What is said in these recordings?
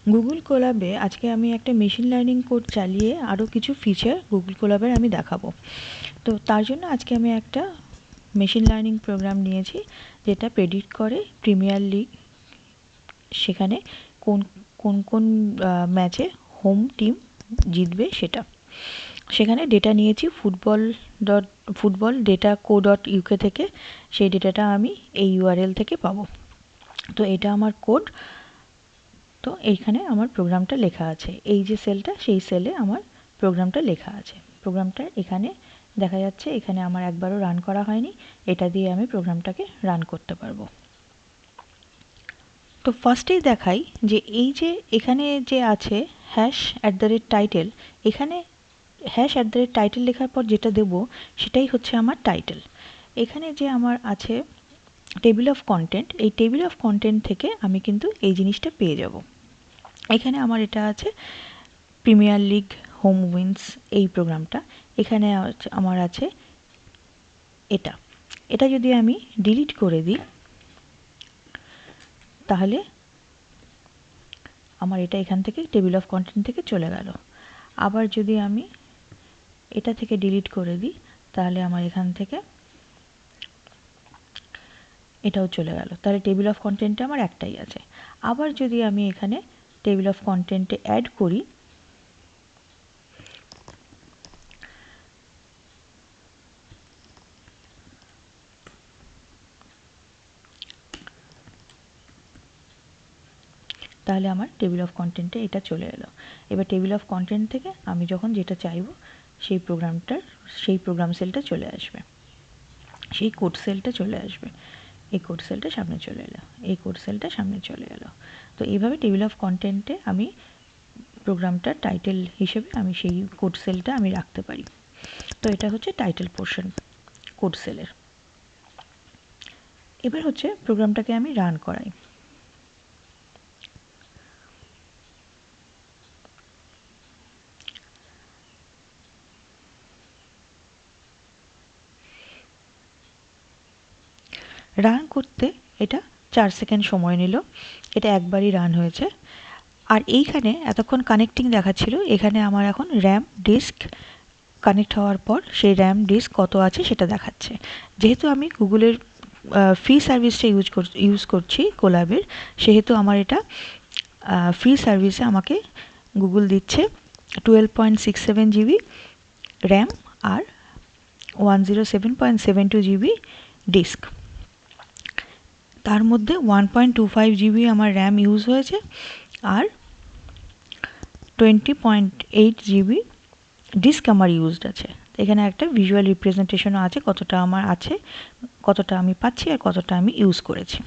Google কোলাবে আজকে আমি একটা মেশিন লার্নিং কোড চালিয়ে আরও কিছু ফিচার গুগল কোলাবের আমি দেখাবো। তো তার জন্য আজকে আমি একটা মেশিন লার্নিং প্রোগ্রাম নিয়েছি যেটা প্রেডিক্ট করে প্রিমিয়ার লিগ সেখানে কোন কোন কোন ম্যাচে হোম টিম জিতবে সেটা। সেখানে ডেটা নিয়েছি football data co dot UK থেকে। সেই ডেটাটা আমি এই ইউআরএল থেকে পাবো। তো এটা আমার কোড। তো এইখানে আমার প্রোগ্রামটা লেখা আছে, এই যে সেলটা সেই সেলে আমার প্রোগ্রামটা লেখা আছে। প্রোগ্রামটা এখানে দেখা যাচ্ছে, এখানে আমার একবারও রান করা হয়নি। এটা দিয়ে আমি প্রোগ্রামটাকে রান করতে পারবো। তো ফার্স্টেই দেখাই যে এই যে এখানে যে আছে #টাইটেল, এখানে #টাইটেল লেখার পর যেটা দেব সেটাই হচ্ছে আমার টাইটেল। এখানে যে আমার আছে টেবিল অফ কন্টেন্ট, এই টেবিল অফ কন্টেন্ট থেকে আমি কিন্তু এই জিনিসটা পেয়ে যাব। এখানে আমার এটা আছে প্রিমিয়ার লিগ হোম উইন্স, এই প্রোগ্রামটা। এখানে আমার আছে এটা। এটা যদি আমি ডিলিট করে দিই তাহলে আমার এটা এখান থেকে টেবিল অফ কন্টেন্ট থেকে চলে গেল। আবার যদি আমি এটা থেকে ডিলিট করে দিই তাহলে আমার এখান থেকে এটাও চলে গেল। তাহলে টেবিল অফ কন্টেন্টে আমার একটাই আছে। আবার যদি আমি এখানে টেবিল অফ কন্টেন্টে অ্যাড করি, তাহলে আমার টেবিল অফ কন্টেন্টে এটা চলে এলো। এবার টেবিল অফ কন্টেন্ট থেকে আমি যখন যেটা চাইবো সেই প্রোগ্রাম সেলটা চলে আসবে, সেই কোড সেলটা চলে আসবে। এই কোড সেলটা সামনে চলে এলো, এই কোড সেলটা সামনে চলে এলো। তো এইভাবে টেবিল অফ কন্টেন্টে আমি প্রোগ্রামটার টাইটেল হিসেবে আমি সেই কোড সেলটা আমি রাখতে পারি। তো এটা হচ্ছে টাইটেল পোর্শন কোড সেলের। এবার হচ্ছে প্রোগ্রামটাকে আমি রান করাই। রান করতে এটা 4 সেকেন্ড সময় নিল। এটা একবারই রান হয়েছে। আর এইখানে এতক্ষণ কানেক্টিং দেখাচ্ছিল, এখানে আমার এখন র্যাম ডিস্ক কানেক্ট হওয়ার পর সেই র্যাম ডিস্ক কত আছে সেটা দেখাচ্ছে। যেহেতু আমি গুগলের ফ্রি সার্ভিসটা ইউজ করছি কোলাবের, সেহেতু আমার এটা ফ্রি সার্ভিসে আমাকে গুগল দিচ্ছে 12.67 জিবি র্যাম আর 107.72 জিবি ডিস্ক। তার মধ্যে 1.25 জিবি আমার র্যাম ইউজ হয়েছে আর 20.8 জিবি ডিস্ক আমার ইউজড আছে। এখানে একটা ভিজুয়াল রিপ্রেজেন্টেশনও আছে, কতটা আমার আছে, কতটা আমি পাচ্ছি আর কতটা আমি ইউজ করেছি।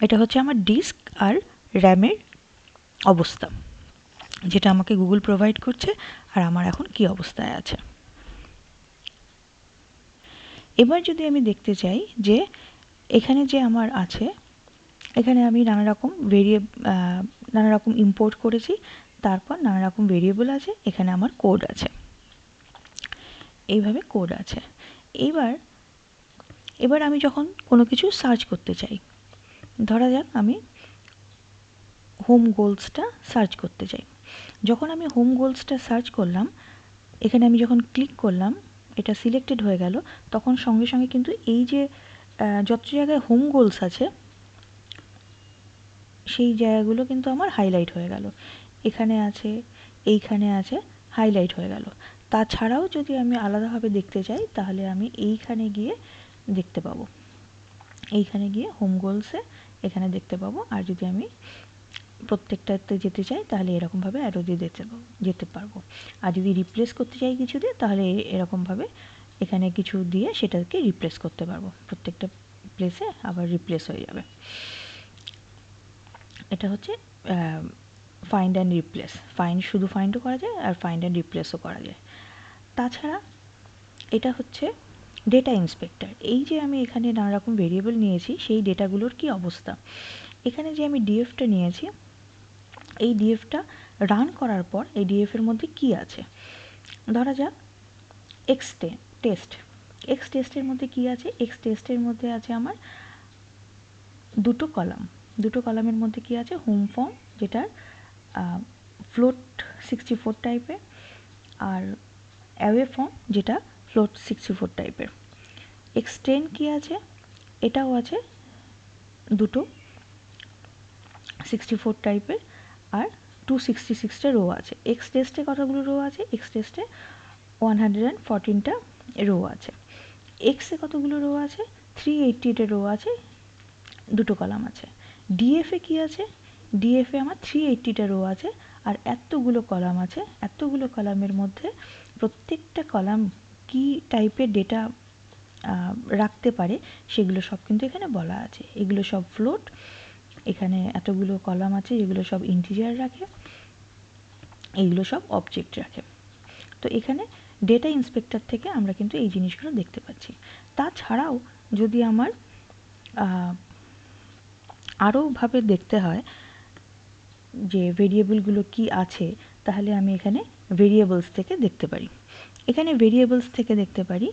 এটা হচ্ছে আমার ডিস্ক আর র্যামের অবস্থা, যেটা আমাকে গুগল প্রোভাইড করছে আর আমার এখন কি অবস্থায় আছে। এবার যদি আমি দেখতে চাই যে এখানে যে আমার আছে, এখানে আমি নানা রকম ইম্পোর্ট করেছি, তারপর নানা রকম ভেরিয়েবল আছে, এখানে আমার কোড আছে, এইভাবে কোড আছে। এবার আমি যখন কোনো কিছু সার্চ করতে চাই, ধরা যাক আমি হোম গোলসটা সার্চ করতে চাই। যখন আমি হোম গোলসটা সার্চ করলাম, এখানে আমি যখন ক্লিক করলাম, এটা সিলেক্টেড হয়ে গেল, তখন সঙ্গে সঙ্গে কিন্তু এই যে যত জায়গায় হোম গোলস আছে সেই জায়গাগুলো কিন্তু আমার হাইলাইট হয়ে গেল। এখানে আছে, এইখানে আছে, হাইলাইট হয়ে গেল। তাছাড়াও যদি আমি আলাদাভাবে দেখতে চাই তাহলে আমি এইখানে গিয়ে দেখতে পাবো, এইখানে গিয়ে হোম গোলসে এখানে দেখতে পাবো। আর যদি আমি প্রত্যেকটাতে যেতে চাই তাহলে এরকমভাবে অ্যারো দিয়ে যেতে পারবো। আর যদি রিপ্লেস করতে চাই কিছু দিয়ে তাহলে এরকমভাবে এখানে কিছু দিয়ে সেটাকে রিপ্লেস করতে পারবো, প্রত্যেকটা প্লেসে আবার রিপ্লেস হয়ে যাবে। এটা হচ্ছে ফাইন্ড অ্যান্ড রিপ্লেস। শুধু ফাইন্ডও করা যায় আর ফাইন্ড অ্যান্ড রিপ্লেসও করা যায়। তাছাড়া এটা হচ্ছে ডেটা ইন্সপেক্টর। এই যে আমি এখানে নানা রকম ভেরিয়েবল নিয়েছি সেই ডেটাগুলোর কি অবস্থা। এখানে যে আমি ডিএফটা নিয়েছি, এই ডিএফটা রান করার পর এই ডিএফের মধ্যে কি আছে, ধরা যাক এক্স টেস্টের মধ্যে কি আছে, এক্স টেস্টের মধ্যে আছে আমার দুটো কলামের মধ্যে কি আছে, হোম ফর্ম যেটার ফ্লোট 64 টাইপের, আর অ্যাওয়ে ফর্ম যেটা ফ্লোট 64 টাইপের। এক্সটেন্ড কি আছে, এটাও আছে দুটো 64 টাইপের, আর 266টা রো আছে। এক্স টেস্টে কতগুলো রো আছে, এক্স টেস্টে 114টা রো আছে। এক্সে কতগুলো রো আছে, 388 রো আছে, দুটো কলাম আছে। ডিএফে কি আছে, ডিএফে আমার 380টা রো আছে, আর এতগুলো কলাম আছে। এতগুলো কলামের মধ্যে প্রত্যেকটা কলাম কি টাইপের ডেটা রাখতে পারে সেগুলো সব কিন্তু এখানে বলা আছে। এগুলো সব ফ্লোট, এখানে এতগুলো কলাম আছে যেগুলো সব ইন্টিজার রাখে, এইগুলো সব অবজেক্ট রাখে। তো এখানে ডেটা ইন্সপেক্টর থেকে আমরা কিন্তু এই জিনিসগুলো দেখতে পাচ্ছি। তাছাড়াও যদি আমার আরোভাবে দেখতে হয় যে ভেরিয়েবলগুলো কি আছে, তাহলে আমি এখানে ভেরিয়েবলস থেকে দেখতে পারি। এখানে ভেরিয়েবলস থেকে দেখতে পারি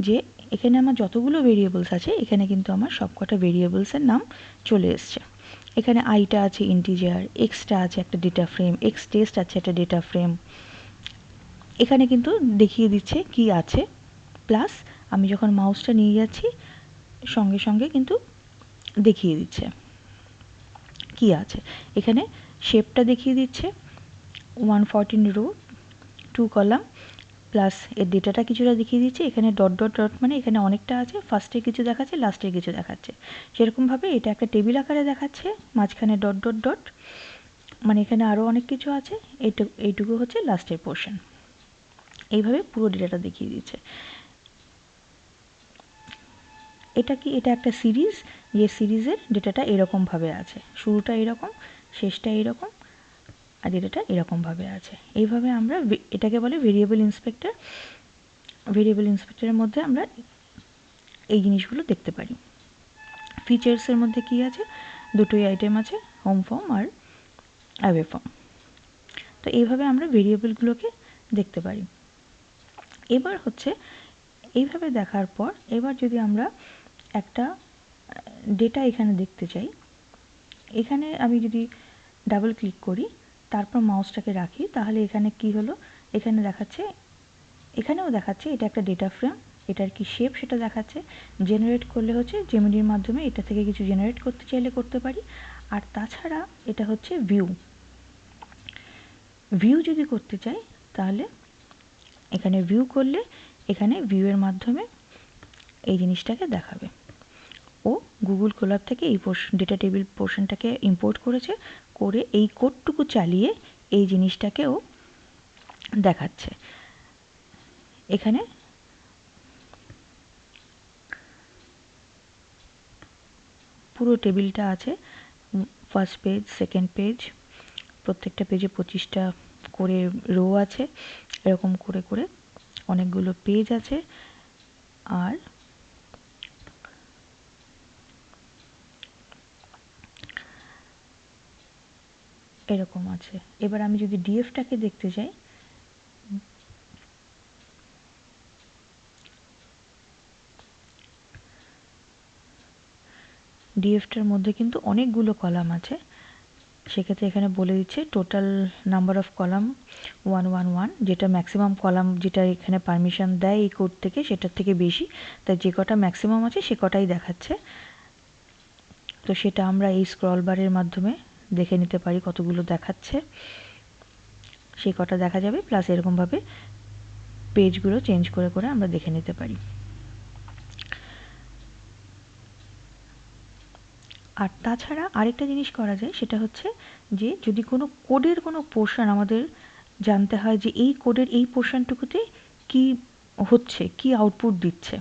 যে এখানে আমার যতগুলো ভেরিয়েবলস আছে এখানে কিন্তু আমার সবকটা ভেরিয়েবলসের নাম চলে এসছে। এখানে আইটা আছে ইন্টিজার, এক্সটা আছে একটা ডেটা ফ্রেম, এক্স টেস্ট আছে একটা ডেটা ফ্রেম। এখানে কিন্তু দেখিয়ে দিচ্ছে কি আছে, প্লাস আমি যখন মাউসটা নিয়ে যাচ্ছি সঙ্গে সঙ্গে কিন্তু দেখিয়ে দিচ্ছে কি আছে। এখানে শেপটা দেখিয়ে দিচ্ছে 114 রো 2 কলাম, প্লাস এর ডেটাটা কিছুটা দেখিয়ে দিচ্ছে। এখানে ডট ডট ডট মানে এখানে অনেকটা আছে, ফার্স্টে কিছু দেখাচ্ছে, লাস্টে কিছু দেখাচ্ছে। সেরকমভাবে এটা একটা টেবিল আকারে দেখাচ্ছে, মাঝখানে ডট ডট ডট মানে এখানে আরও অনেক কিছু আছে, এইটুকু হচ্ছে লাস্টের পোর্শন। এইভাবে পুরো ডেটাটা দেখিয়ে দিচ্ছে। এটা কি, এটা একটা সিরিজ, যে সিরিজের ডেটাটা এরকমভাবে আছে, শুরুটা এরকম, শেষটা এরকম, আর ডেটাটা এরকমভাবে আছে। এইভাবে আমরা এটাকে বলে ভেরিয়েবল ইন্সপেক্টর। ভেরিয়েবল ইন্সপেক্টরের মধ্যে আমরা এই জিনিসগুলো দেখতে পারি। ফিচার্সের মধ্যে কি আছে, দুটোই আইটেম আছে, হোম ফর্ম আর অ্যাওয়ে ফর্ম। তো এইভাবে আমরা ভেরিয়েবলগুলোকে দেখতে পারি। এবার হচ্ছে এইভাবে দেখার পর এবার যদি আমরা একটা ডেটা এখানে দেখতে চাই, এখানে আমি যদি ডাবল ক্লিক করি তারপর মাউসটাকে রাখি, তাহলে এখানে কি হলো, এখানে দেখাচ্ছে, এখানেও দেখাচ্ছে এটা একটা ডেটা ফ্রেম, এটার কি শেপ সেটা দেখাচ্ছে। জেনারেট করলে হচ্ছে জেমিনির মাধ্যমে এটা থেকে কিছু জেনারেট করতে চাইলে করতে পারি। আর তাছাড়া এটা হচ্ছে ভিউ, ভিউ যদি করতে চাই তাহলে এখানে ভিউ করলে এখানে ভিউয়ের মাধ্যমে এই জিনিসটাকে দেখাবে। ও গুগল কোলাব থেকে এই ডেটা টেবিল পোর্শনটাকে ইম্পোর্ট করেছে, করে এই কোডটুকু চালিয়ে এই জিনিসটাকেও দেখাচ্ছে। এখানে পুরো টেবিলটা আছে, ফার্স্ট পেজ, সেকেন্ড পেজ, প্রত্যেকটা পেজে 25টা করে রো আছে, এরকম করে করে অনেকগুলো পেজ আছে। আর এরকম আছে। এবার আমি যদি ডিএফটাকে দেখতে চাই, ডিএফটার মধ্যে কিন্তু অনেকগুলো কলাম আছে। সেক্ষেত্রে এখানে বলে দিচ্ছে টোটাল নাম্বার অফ কলাম 111, যেটা ম্যাক্সিমাম কলাম, যেটা এখানে পারমিশন দেয় এই কোড থেকে সেটার থেকে বেশি, তাই যে কটা ম্যাক্সিমাম আছে সে কটাই দেখাচ্ছে। তো সেটা আমরা এই স্ক্রল বারের মাধ্যমে দেখে নিতে পারি কতগুলো দেখাচ্ছে, সেই কটা দেখা যাবে, প্লাস এরকমভাবে পেজগুলো চেঞ্জ করে করে আমরা দেখে নিতে পারি। আর তাছাড়া আরেকটা জিনিস করা যায়, সেটা হচ্ছে যে যদি কোনো কোডের কোনো পোর্শন আমাদের জানতে হয় যে এই কোডের এই পোর্শনটুকুতে কি হচ্ছে, কি আউটপুট দিচ্ছে,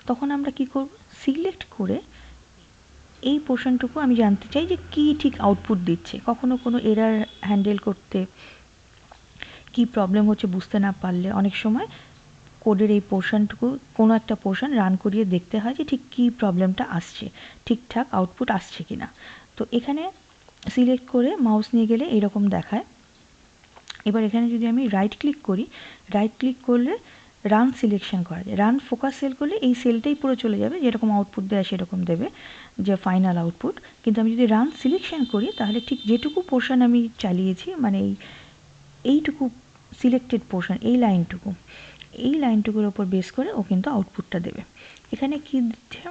তখন আমরা কি করব, সিলেক্ট করে এই পোর্শনটুকু আমি জানতে চাই যে কি ঠিক আউটপুট দিচ্ছে। কখনো কোনো এরার হ্যান্ডেল করতে কি প্রবলেম হচ্ছে বুঝতে না পারলে অনেক সময় কোডের এই পোর্শনটুকু কোনো একটা পোর্শন রান করিয়ে দেখতে হয় যে ঠিক কী প্রবলেমটা আসছে, ঠিকঠাক আউটপুট আসছে কি না। তো এখানে সিলেক্ট করে মাউস নিয়ে গেলে এরকম দেখায়। এবার এখানে যদি আমি রাইট ক্লিক করি, রাইট ক্লিক করলে রান সিলেকশন করা যায়। রান ফোকাস সেল করলে এই সেলটাই পুরো চলে যাবে, যেরকম আউটপুট দেয় সেরকম দেবে, যে ফাইনাল আউটপুট। কিন্তু আমি যদি রান সিলেকশন করি তাহলে ঠিক যেটুকু পোর্শন আমি চালিয়েছি, মানে এইটুকু সিলেক্টেড পোর্শন, এই লাইনটুকুর ওপর বেস করে ও কিন্তু আউটপুটটা দেবে। এখানে কি দিচ্ছে,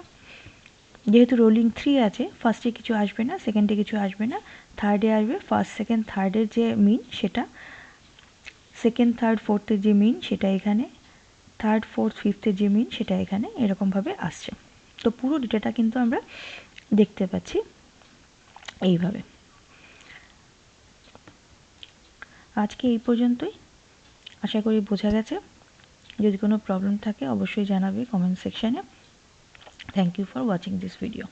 যেহেতু রোলিং 3 আছে, ফার্স্টে কিছু আসবে না, সেকেন্ডে কিছু আসবে না, থার্ডে আসবে। ফার্স্ট সেকেন্ড থার্ডের যে মিন সেটা, সেকেন্ড থার্ড ফোর্থের যে মিন সেটা এখানে, থার্ড ফোর্থ ফিফথের যে মিন সেটা এখানে, এরকমভাবে আসছে। তো পুরো ডেটাটা কিন্তু আমরা দেখতে পাচ্ছি এইভাবে। আজকে এই পর্যন্তই, আশা করি বোঝা গেছে। যদি কোনো প্রবলেম থাকে অবশ্যই জানাবে কমেন্ট সেকশানে। Thank you for watching this video.